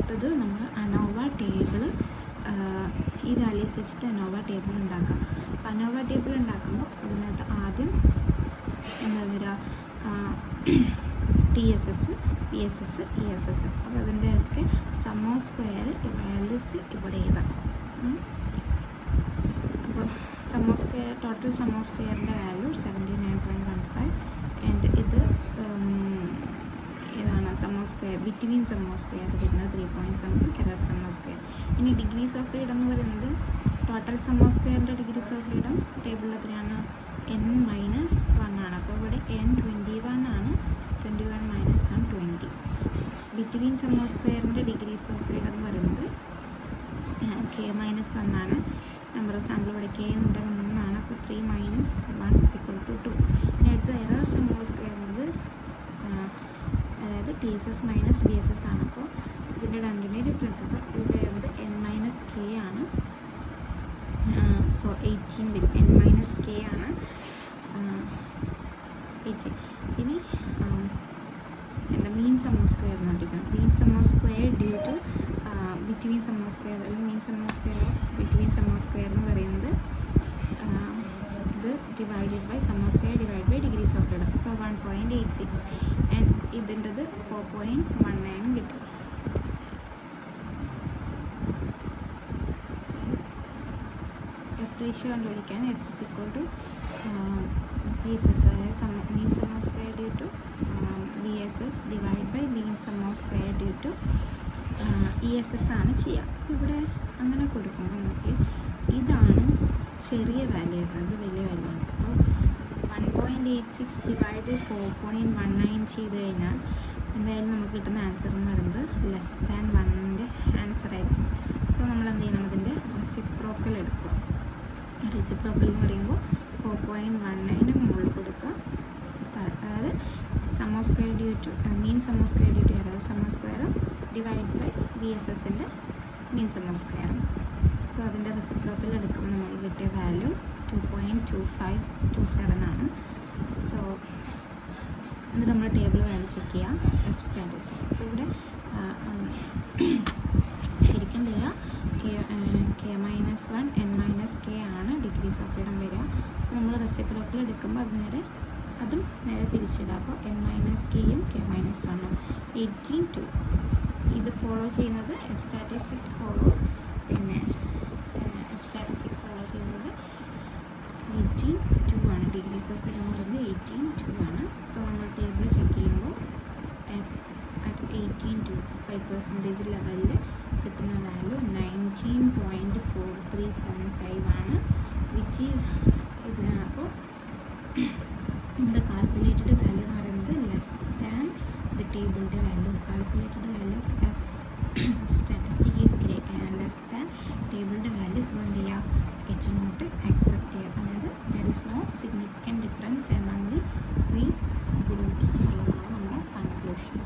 അടുത്തത് നമ്മൾ ANOVA table ഈ വാല്യൂസ് വെച്ചിട്ട് അനോവ ടേബിൾ ഉണ്ടാക്കാം. അനോവ ടേബിൾ ഉണ്ടാക്കുമ്പോൾ അതിനകത്ത് ആദ്യം എന്താ വരിക, TSS, PSS, ESS. അപ്പോൾ അതിൻ്റെയൊക്കെ സം ഓഫ് സ്ക്വയർ വാല്യൂസ് ഇവിടെ എഴുതാം. അപ്പോൾ ടോട്ടൽ സം ഓഫ് സ്ക്വയറിൻ്റെ വാല്യൂ 79.15 ആൻഡ് ഇത് ഏതാണ് sum of square between sum of square വരുന്നത് 3 point something error sum of square. ഇനി ഡിഗ്രീസ് ഓഫ് ഫ്രീഡം എന്ന് പറയുന്നത് ടോട്ടൽ സം ഓഫ് സ്ക്വയറിൻ്റെ ഡിഗ്രീസ് ഓഫ് ഫ്രീഡം ടേബിളിൽ എത്രയാണ്, n-1 ആണ്. അപ്പോൾ ഇവിടെ n21 ആണ്. 21 - 1 20. ബിറ്റ്വീൻ സം ഓഫ് സ്ക്വയറിൻ്റെ ഡിഗ്രീസ് ഓഫ് ഫ്രീഡം എന്ന് പറയുന്നത് k-1 ആണ്. നമ്പർ ഓഫ് സാമ്പിൾ ഇവിടെ k എന്നുണ്ട് 3 ആണ്. അപ്പോൾ 3 - 1 = 2. ഇനി അടുത്ത എറർ സം ഓഫ് സ്ക്വയർ എന്നത് അതായത് TSS - BSS ആണ്. അപ്പോൾ ഇതിൻ്റെ രണ്ടിൻ്റെ ഡിഫറൻസ്. അപ്പോൾ ഇവിടെ വരുന്നത് n-k ആണ്. സോ 18 വരും. n-k ആണ് 18. ഇനി എന്താ മീൻ സം ഓഫ് സ്ക്വയർ നോട്ടിക്കണം. Mean sum of square due to between sum of square അല്ലെങ്കിൽ mean sum of square of between sum of square എന്ന് പറയുന്നത് ഇത് divided by sum of square divide by degrees of freedom. So 1.86 and ഇതിൻ്റെത് 4.19 കിട്ടും. F ratio കണ്ടുപിടിക്കാൻ F is equal to VSS അതായത് mean sum of square due to VSS divide by mean sum of square due to ESS ആണ് ചെയ്യുക. ഇവിടെ അങ്ങനെ കൊടുക്കുമ്പോൾ നമുക്ക് ഇതാണ് ചെറിയ വാല്യൂ വരുന്നത്, വലിയ വാല്യൂ ആണ്. അപ്പോൾ 1.86 ഡിവൈഡ് 4.19 ചെയ്ത് കഴിഞ്ഞാൽ എന്തായാലും നമുക്ക് കിട്ടുന്ന ആൻസർ എന്ന് പറയുന്നത് <1 ആൻസർ ആയിരിക്കും. സോ നമ്മൾ എന്ത് ചെയ്യണം, അതിൻ്റെ റെസിപ്രോക്കൽ എടുക്കുക. റെസിപ്രോക്കൽ എന്ന് പറയുമ്പോൾ 4.19 മുകളിൽ കൊടുക്കുക. അതായത് sum of square due to mean sum of square due to അതായത് സം ഓഫ് സ്ക്വയറും ഡിവൈഡ് ബൈ VSSൻ്റെ മീൻ സം ഓഫ് സ്ക്വയറും. സോ അതിൻ്റെ റെസിപ്രോക്കൽ എടുക്കുമ്പോൾ നമുക്ക് കിട്ടിയ വാല്യൂ 2.2527 ആണ്. സോ എന്നിട്ട് നമ്മൾ ടേബിൾ വാല്യൂ ചെക്ക് ചെയ്യാം. F statistic. അപ്പോൾ ഇവിടെ ശരിക്കും വരിക k-1 n-k ആണ് ഡിഗ്രീസ് ഓഫ് ഫ്രീഡം വരിക. അപ്പോൾ നമ്മൾ റെസിപ്രോക്കൽ എടുക്കുമ്പോൾ അതും നേരെ തിരിച്ചിടുക. അപ്പോൾ n-kയും k-1ഉം 18 2. ഇത് ഫോളോ ചെയ്യുന്നത് F സ്റ്റാറ്റിസ്റ്റിക് ഫോളോസ്. പിന്നെ F സ്റ്റാറ്റിസ്റ്റിക് ഫോളോ ചെയ്യുന്നത് 18 2 ആണ്. ഡിഗ്രീസ് ഓഫ് ഫ്രീഡം എന്ന് പറയുന്നത് 18 2 ആണ്. സോ നമ്മൾ ടേബിൾ ചെക്ക് ചെയ്യുമ്പോൾ അറ്റ് 18 5% ലെവലിൽ കിട്ടുന്ന വാല്യൂ 19.4375 ആണ്. വിച്ച് ഈസ് അപ്പോൾ നമ്മുടെ കാൽക്കുലേറ്റഡ് വാല്യൂ എന്ന് പറയുന്നത് < ടേബിളിൻ്റെ വാല്യൂ. Calculated value of F statistic is ടേബിളിൻ്റെ വാല്യൂ. സോ എന്ത് ചെയ്യുക, H നോട്ട് ആക്സെപ്റ്റ് ചെയ്യുക. അതായത് there is no significant difference among the 3 groups എന്നുള്ളതാണ് നമ്മുടെ കൺക്ലൂഷൻ.